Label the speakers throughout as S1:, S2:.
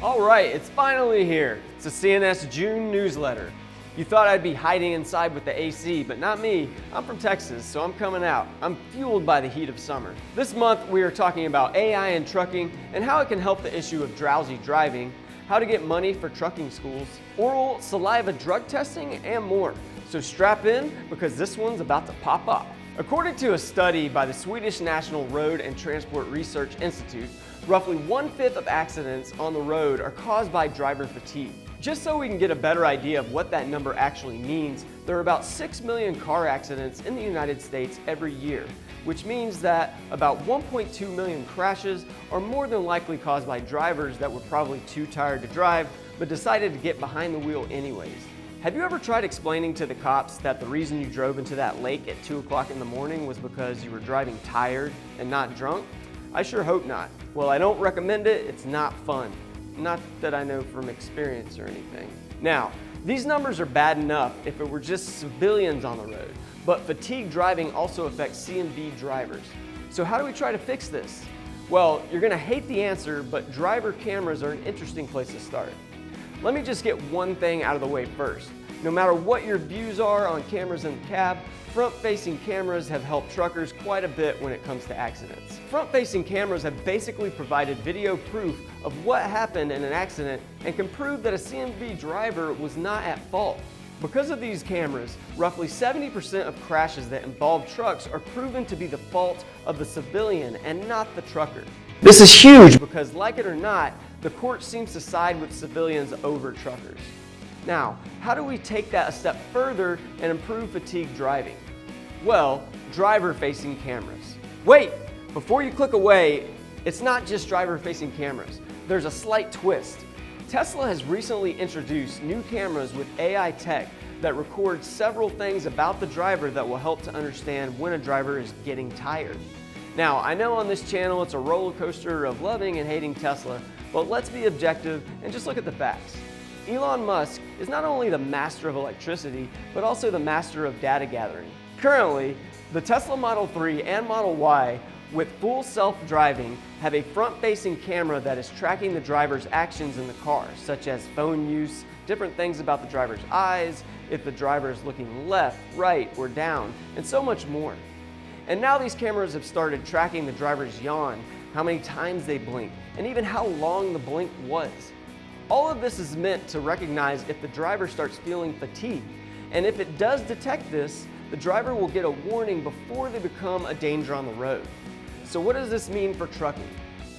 S1: All right, it's finally here. It's the CNS June newsletter. You thought I'd be hiding inside with the AC, but not me. I'm from Texas, so I'm coming out. I'm fueled by the heat of summer. This month, we are talking about AI in trucking and how it can help the issue of drowsy driving, how to get money for trucking schools, oral saliva drug testing, and more. So strap in, because this one's about to pop up. According to a study by the Swedish National Road and Transport Research Institute, roughly 1/5 of accidents on the road are caused by driver fatigue. Just so we can get a better idea of what that number actually means, there are about 6 million car accidents in the United States every year, which means that about 1.2 million crashes are more than likely caused by drivers that were probably too tired to drive, but decided to get behind the wheel anyways. Have you ever tried explaining to the cops that the reason you drove into that lake at 2 o'clock in the morning was because you were driving tired and not drunk? I sure hope not. Well, I don't recommend it. It's not fun. Not that I know from experience or anything. Now, these numbers are bad enough if it were just civilians on the road, but fatigue driving also affects C&V drivers. So how do we try to fix this? Well, you're gonna hate the answer, but driver cameras are an interesting place to start. Let me just get one thing out of the way first. No matter what your views are on cameras in the cab, front-facing cameras have helped truckers quite a bit when it comes to accidents. Front-facing cameras have basically provided video proof of what happened in an accident and can prove that a C&V driver was not at fault. Because of these cameras, roughly 70% of crashes that involve trucks are proven to be the fault of the civilian and not the trucker. This is huge because, like it or not, the court seems to side with civilians over truckers. Now, how do we take that a step further and improve fatigue driving? Well, driver-facing cameras. Wait, before you click away, it's not just driver-facing cameras. There's a slight twist. Tesla has recently introduced new cameras with AI tech that record several things about the driver that will help to understand when a driver is getting tired. Now, I know on this channel it's a roller coaster of loving and hating Tesla, but let's be objective and just look at the facts. Elon Musk is not only the master of electricity, but also the master of data gathering. Currently, the Tesla Model 3 and Model Y with full self-driving have a front-facing camera that is tracking the driver's actions in the car, such as phone use, different things about the driver's eyes, if the driver is looking left, right, or down, and so much more. And now these cameras have started tracking the driver's yawn, how many times they blink, and even how long the blink was. All of this is meant to recognize if the driver starts feeling fatigue. And if it does detect this, the driver will get a warning before they become a danger on the road. So what does this mean for trucking?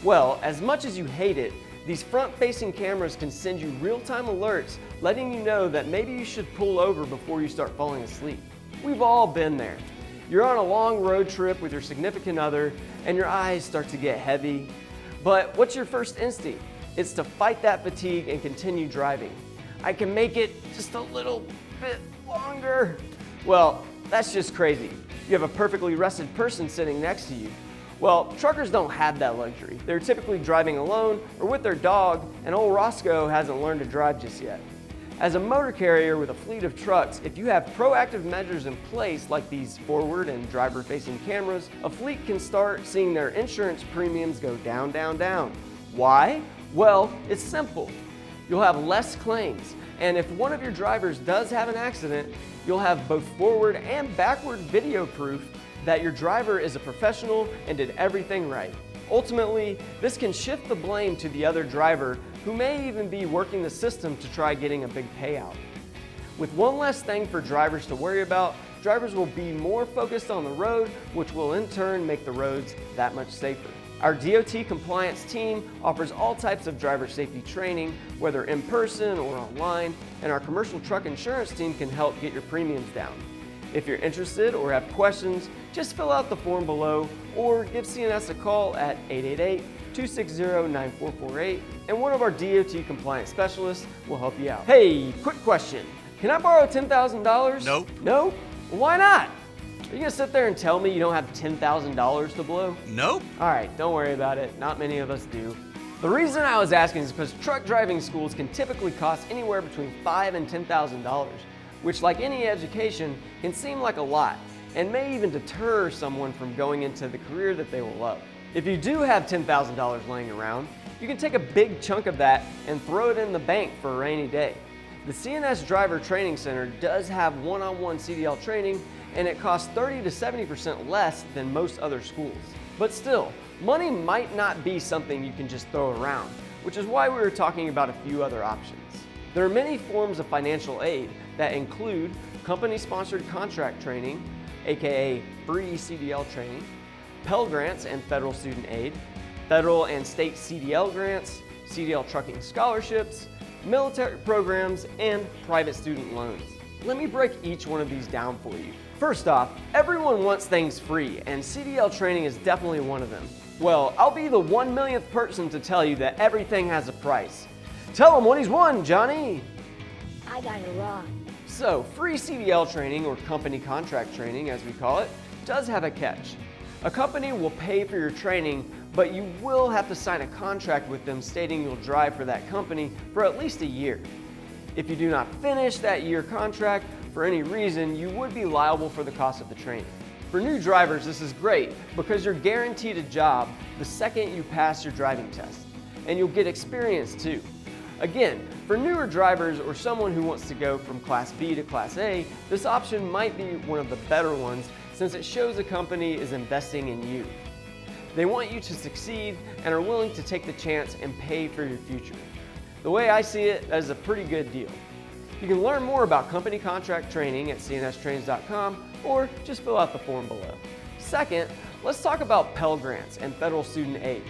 S1: Well, as much as you hate it, these front-facing cameras can send you real-time alerts letting you know that maybe you should pull over before you start falling asleep. We've all been there. You're on a long road trip with your significant other and your eyes start to get heavy. But what's your first instinct? It's to fight that fatigue and continue driving. I can make it just a little bit longer. Well, that's just crazy. You have a perfectly rested person sitting next to you. Well, truckers don't have that luxury. They're typically driving alone or with their dog, and old Roscoe hasn't learned to drive just yet. As a motor carrier with a fleet of trucks, if you have proactive measures in place like these forward and driver-facing cameras, a fleet can start seeing their insurance premiums go down, down, down. Why? Well, it's simple. You'll have less claims, and if one of your drivers does have an accident, you'll have both forward and backward video proof that your driver is a professional and did everything right. Ultimately, this can shift the blame to the other driver who may even be working the system to try getting a big payout. With one less thing for drivers to worry about, drivers will be more focused on the road, which will in turn make the roads that much safer. Our DOT compliance team offers all types of driver safety training, whether in person or online, and our commercial truck insurance team can help get your premiums down. If you're interested or have questions, just fill out the form below or give CNS a call at 888-260-9448 and one of our DOT compliance specialists will help you out. Hey, quick question. Can I borrow $10,000?
S2: Nope.
S1: No? Well, why not? Are you gonna sit there and tell me you don't have $10,000 to blow?
S2: Nope.
S1: All right, don't worry about it. Not many of us do. The reason I was asking is because truck driving schools can typically cost anywhere between $5,000 and $10,000, which, like any education, can seem like a lot and may even deter someone from going into the career that they will love. If you do have $10,000 laying around, You can take a big chunk of that and throw it in the bank for a rainy day. The CNS Driver Training Center does have one-on-one CDL training, and it costs 30 to 70% less than most other schools. But still, money might not be something you can just throw around, which is why we were talking about a few other options. There are many forms of financial aid that include company-sponsored contract training, aka free CDL training, Pell Grants and federal student aid, federal and state CDL grants, CDL trucking scholarships, military programs, and private student loans. Let me break each one of these down for you. First off, everyone wants things free, and CDL training is definitely one of them. Well, I'll be the 1 millionth person to tell you that everything has a price. Tell him what he's won, Johnny!
S2: I got it wrong.
S1: So, free CDL training, or company contract training as we call it, does have a catch. A company will pay for your training, but you will have to sign a contract with them stating you'll drive for that company for at least a year. If you do not finish that year contract for any reason, you would be liable for the cost of the training. For new drivers, this is great because you're guaranteed a job the second you pass your driving test, and you'll get experience too. Again, for newer drivers or someone who wants to go from Class B to Class A, this option might be one of the better ones since it shows a company is investing in you. They want you to succeed and are willing to take the chance and pay for your future. The way I see it, that is a pretty good deal. You can learn more about company contract training at cnstrains.com or just fill out the form below. Second, let's talk about Pell Grants and federal student aid.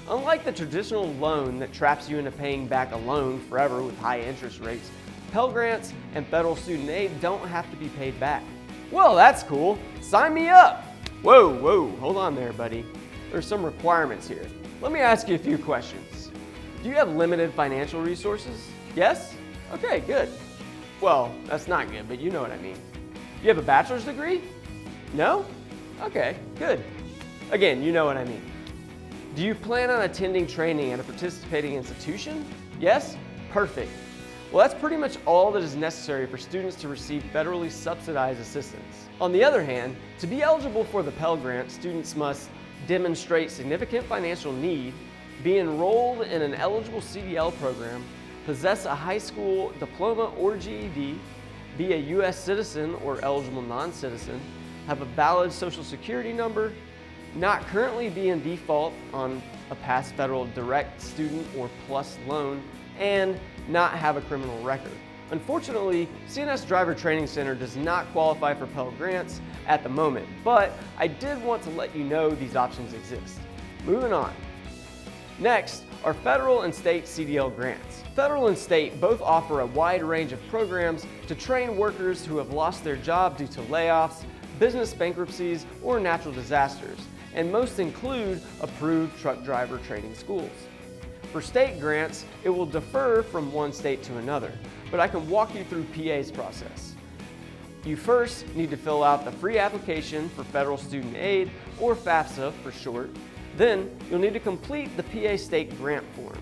S1: Unlike the traditional loan that traps you into paying back a loan forever with high interest rates, Pell Grants and federal student aid don't have to be paid back. Well, that's cool. Sign me up! Whoa, hold on there, buddy. There's some requirements here. Let me ask you a few questions. Do you have limited financial resources? Yes? Okay, good. Well, that's not good, but you know what I mean. Do you have a bachelor's degree? No? Okay, good. Again, you know what I mean. Do you plan on attending training at a participating institution? Yes? Perfect. Well, that's pretty much all that is necessary for students to receive federally subsidized assistance. On the other hand, to be eligible for the Pell Grant, students must demonstrate significant financial need, be enrolled in an eligible CDL program, possess a high school diploma or GED, be a U.S. citizen or eligible non-citizen, have a valid Social Security number, not currently be in default on a past federal direct student or plus loan, and not have a criminal record. Unfortunately, CNS Driver Training Center does not qualify for Pell Grants at the moment, but I did want to let you know these options exist. Moving on. Next are federal and state CDL grants. Federal and state both offer a wide range of programs to train workers who have lost their job due to layoffs, business bankruptcies, or natural disasters, and most include approved truck driver training schools. For state grants, it will differ from one state to another, but I can walk you through PA's process. You first need to fill out the free application for federal student aid, or FAFSA for short. Then you'll need to complete the PA state grant form.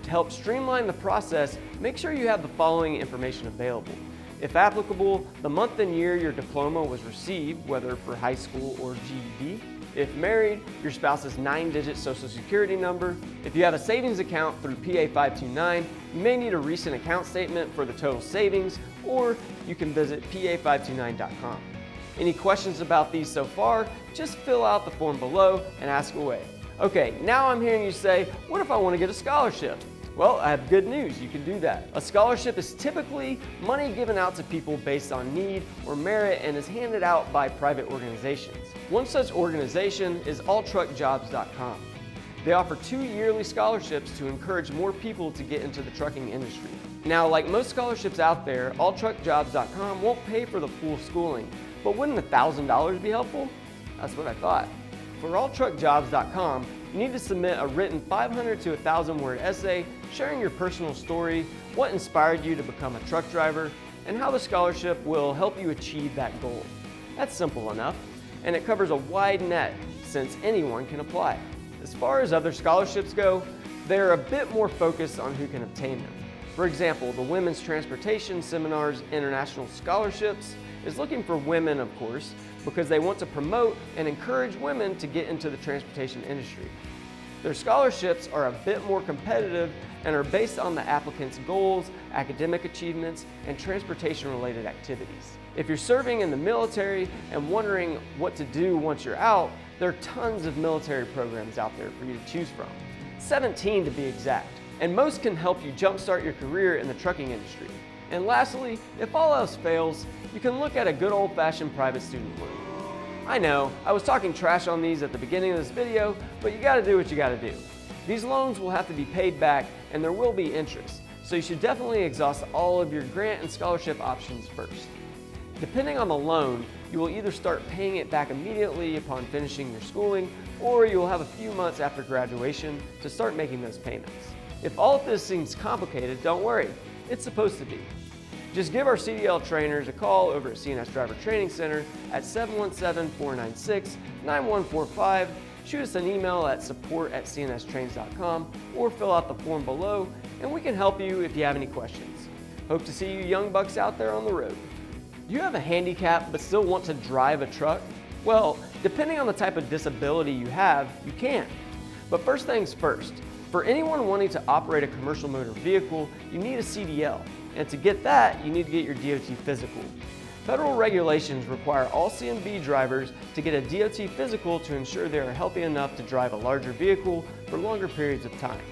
S1: To help streamline the process, make sure you have the following information available. If applicable, the month and year your diploma was received, whether for high school or GED. If married, your spouse's 9-digit Social Security number. If you have a savings account through PA 529, you may need a recent account statement for the total savings, or you can visit pa529.com. Any questions about these so far, just fill out the form below and ask away. Okay, now I'm hearing you say, what if I want to get a scholarship? Well, I have good news, you can do that. A scholarship is typically money given out to people based on need or merit and is handed out by private organizations. One such organization is alltruckjobs.com. They offer 2 yearly scholarships to encourage more people to get into the trucking industry. Now, like most scholarships out there, alltruckjobs.com won't pay for the full schooling, but wouldn't $1,000 be helpful? That's what I thought. For alltruckjobs.com, you need to submit a written 500 to 1,000 word essay sharing your personal story, what inspired you to become a truck driver, and how the scholarship will help you achieve that goal. That's simple enough, and it covers a wide net since anyone can apply. As far as other scholarships go, they're a bit more focused on who can obtain them. For example, the Women's Transportation Seminars International Scholarships is looking for women, of course, because they want to promote and encourage women to get into the transportation industry. Their scholarships are a bit more competitive and are based on the applicant's goals, academic achievements, and transportation-related activities. If you're serving in the military and wondering what to do once you're out, there are tons of military programs out there for you to choose from. 17 to be exact, and most can help you jumpstart your career in the trucking industry. And lastly, if all else fails, you can look at a good old-fashioned private student loan. I know, I was talking trash on these at the beginning of this video, but you gotta do what you gotta do. These loans will have to be paid back and there will be interest, so you should definitely exhaust all of your grant and scholarship options first. Depending on the loan, you will either start paying it back immediately upon finishing your schooling, or you will have a few months after graduation to start making those payments. If all of this seems complicated, don't worry, it's supposed to be. Just give our CDL trainers a call over at CNS Driver Training Center at 717-496-9145, shoot us an email at support@cnstrains.com, or fill out the form below, and we can help you if you have any questions. Hope to see you young bucks out there on the road. Do you have a handicap but still want to drive a truck? Well, depending on the type of disability you have, you can. But first things first, for anyone wanting to operate a commercial motor vehicle, you need a CDL. And to get that, you need to get your DOT physical. Federal regulations require all CMV drivers to get a DOT physical to ensure they are healthy enough to drive a larger vehicle for longer periods of time.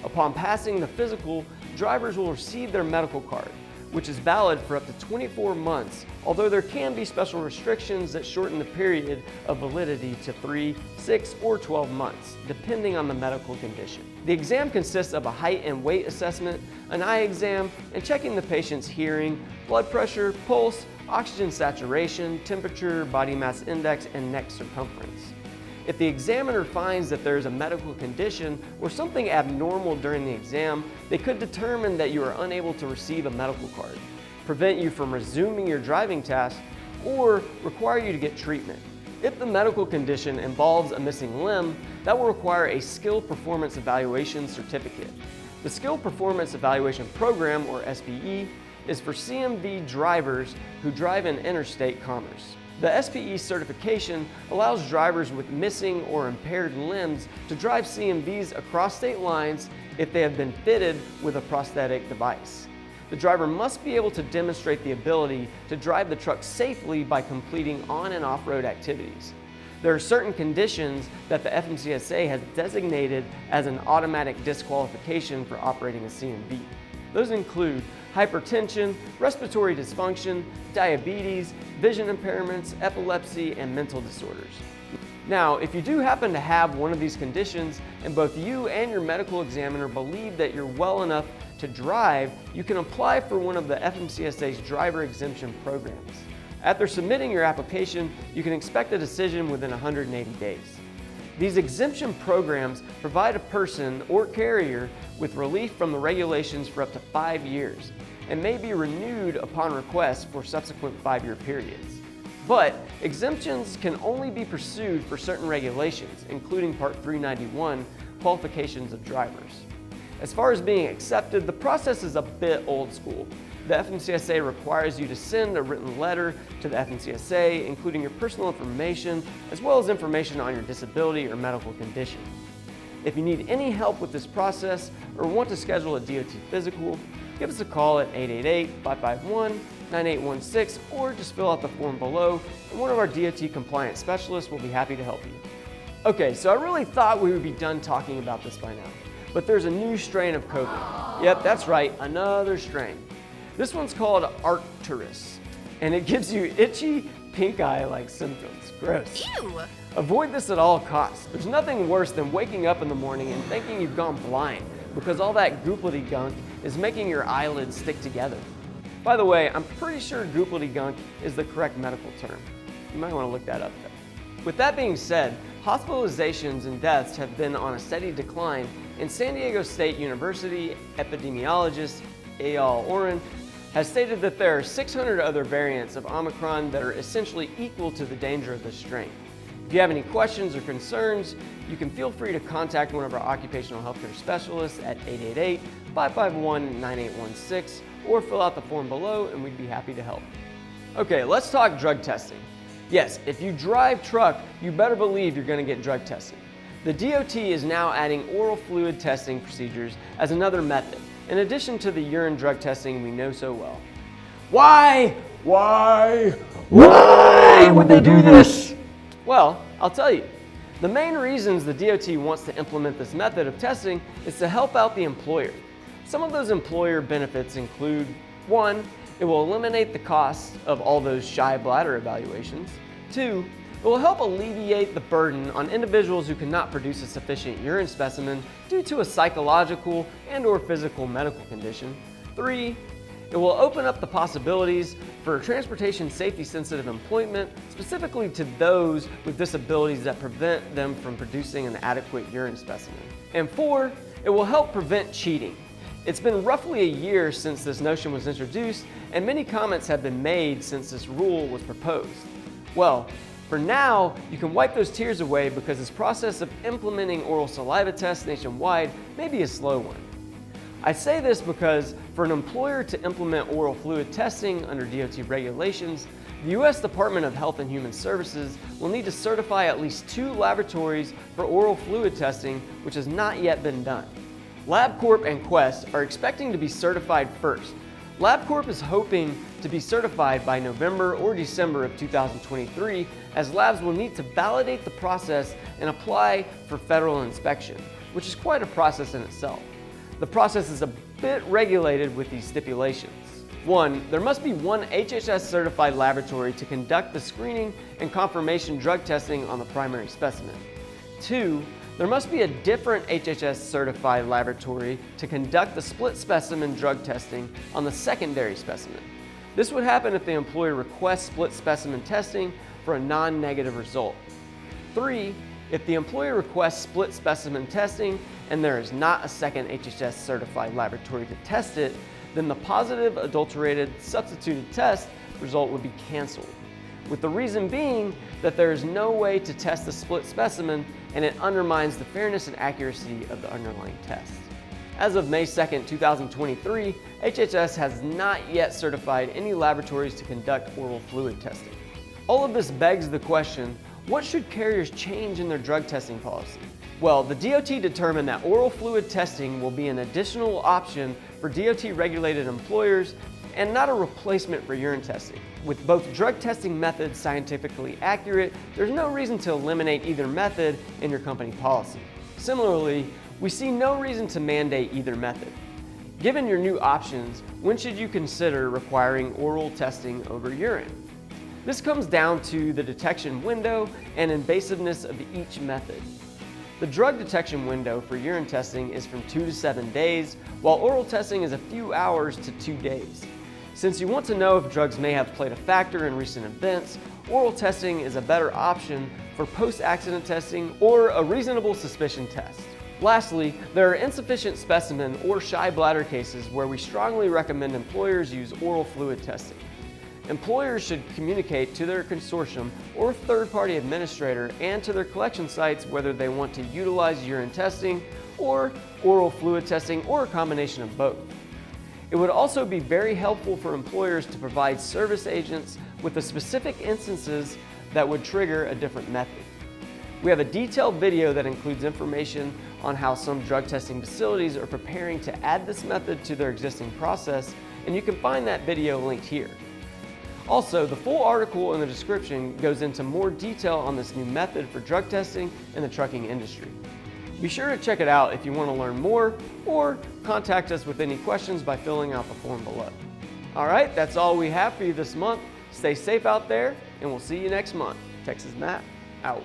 S1: Upon passing the physical, drivers will receive their medical card, which is valid for up to 24 months, although there can be special restrictions that shorten the period of validity to 3, 6, or 12 months, depending on the medical condition. The exam consists of a height and weight assessment, an eye exam, and checking the patient's hearing, blood pressure, pulse, oxygen saturation, temperature, body mass index, and neck circumference. If the examiner finds that there is a medical condition or something abnormal during the exam, they could determine that you are unable to receive a medical card, prevent you from resuming your driving task, or require you to get treatment. If the medical condition involves a missing limb, that will require a Skill Performance Evaluation certificate. The Skill Performance Evaluation Program, or SPE, is for CMV drivers who drive in interstate commerce. The SPE certification allows drivers with missing or impaired limbs to drive CMVs across state lines if they have been fitted with a prosthetic device. The driver must be able to demonstrate the ability to drive the truck safely by completing on and off-road activities. There are certain conditions that the FMCSA has designated as an automatic disqualification for operating a CMV. Those include hypertension, respiratory dysfunction, diabetes, vision impairments, epilepsy, and mental disorders. Now, if you do happen to have one of these conditions and both you and your medical examiner believe that you're well enough to drive, you can apply for one of the FMCSA's driver exemption programs. After submitting your application, you can expect a decision within 180 days. These exemption programs provide a person or carrier with relief from the regulations for up to 5 years and may be renewed upon request for subsequent 5-year periods. But exemptions can only be pursued for certain regulations, including Part 391, qualifications of drivers. As far as being accepted, the process is a bit old school. The FMCSA requires you to send a written letter to the FMCSA, including your personal information, as well as information on your disability or medical condition. If you need any help with this process or want to schedule a DOT physical, give us a call at 888-551-9816 or just fill out the form below and one of our DOT compliance specialists will be happy to help you. Okay, so I really thought we would be done talking about this by now, but there's a new strain of COVID. Yep, that's right, another strain. This one's called Arcturus, and it gives you itchy, pink eye-like symptoms. Gross.
S3: Ew!
S1: Avoid this at all costs. There's nothing worse than waking up in the morning and thinking you've gone blind because all that goopity gunk is making your eyelids stick together. By the way, I'm pretty sure goopity gunk is the correct medical term. You might want to look that up though. With that being said, hospitalizations and deaths have been on a steady decline, and San Diego State University epidemiologist Eyal Oren has stated that there are 600 other variants of Omicron that are essentially equal to the danger of this strain. If you have any questions or concerns, you can feel free to contact one of our occupational healthcare specialists at 888-551-9816 or fill out the form below and we'd be happy to help. Okay, let's talk drug testing. Yes, if you drive truck, you better believe you're going to get drug tested. The DOT is now adding oral fluid testing procedures as another method, in addition to the urine drug testing we know so well. Why would they do this? Well, I'll tell you. The main reasons the DOT wants to implement this method of testing is to help out the employer. Some of those employer benefits include: 1, it will eliminate the cost of all those shy bladder evaluations. 2, it will help alleviate the burden on individuals who cannot produce a sufficient urine specimen due to a psychological and/or physical medical condition. 3, it will open up the possibilities for transportation safety sensitive employment, specifically to those with disabilities that prevent them from producing an adequate urine specimen. And 4, it will help prevent cheating. It's been roughly a year since this notion was introduced, and many comments have been made since this rule was proposed. Well, for now, you can wipe those tears away because this process of implementing oral saliva tests nationwide may be a slow one. I say this because for an employer to implement oral fluid testing under DOT regulations, the U.S. Department of Health and Human Services will need to certify at least 2 laboratories for oral fluid testing, which has not yet been done. LabCorp and Quest are expecting to be certified first. LabCorp is hoping to be certified by November or December of 2023, as labs will need to validate the process and apply for federal inspection, which is quite a process in itself. The process is a bit regulated with these stipulations. 1, there must be one HHS certified laboratory to conduct the screening and confirmation drug testing on the primary specimen. 2, there must be a different HHS certified laboratory to conduct the split specimen drug testing on the secondary specimen. This would happen if the employer requests split specimen testing for a non-negative result. 3, if the employer requests split specimen testing and there is not a second HHS certified laboratory to test it, then the positive adulterated substituted test result would be canceled, with the reason being that there is no way to test the split specimen and it undermines the fairness and accuracy of the underlying test. As of May 2nd, 2023, HHS has not yet certified any laboratories to conduct oral fluid testing. All of this begs the question, what should carriers change in their drug testing policy? Well, the DOT determined that oral fluid testing will be an additional option for DOT-regulated employers and not a replacement for urine testing. With both drug testing methods scientifically accurate, there's no reason to eliminate either method in your company policy. Similarly, we see no reason to mandate either method. Given your new options, when should you consider requiring oral testing over urine? This comes down to the detection window and invasiveness of each method. The drug detection window for urine testing is from 2 to 7 days, while oral testing is a few hours to 2 days. Since you want to know if drugs may have played a factor in recent events, oral testing is a better option for post-accident testing or a reasonable suspicion test. Lastly, there are insufficient specimen or shy bladder cases where we strongly recommend employers use oral fluid testing. Employers should communicate to their consortium or third-party administrator and to their collection sites whether they want to utilize urine testing or oral fluid testing or a combination of both. It would also be very helpful for employers to provide service agents with the specific instances that would trigger a different method. We have a detailed video that includes information on how some drug testing facilities are preparing to add this method to their existing process, and you can find that video linked here. Also, the full article in the description goes into more detail on this new method for drug testing in the trucking industry. Be sure to check it out if you want to learn more, or contact us with any questions by filling out the form below. All right, that's all we have for you this month. Stay safe out there, and we'll see you next month. Texas Matt, out.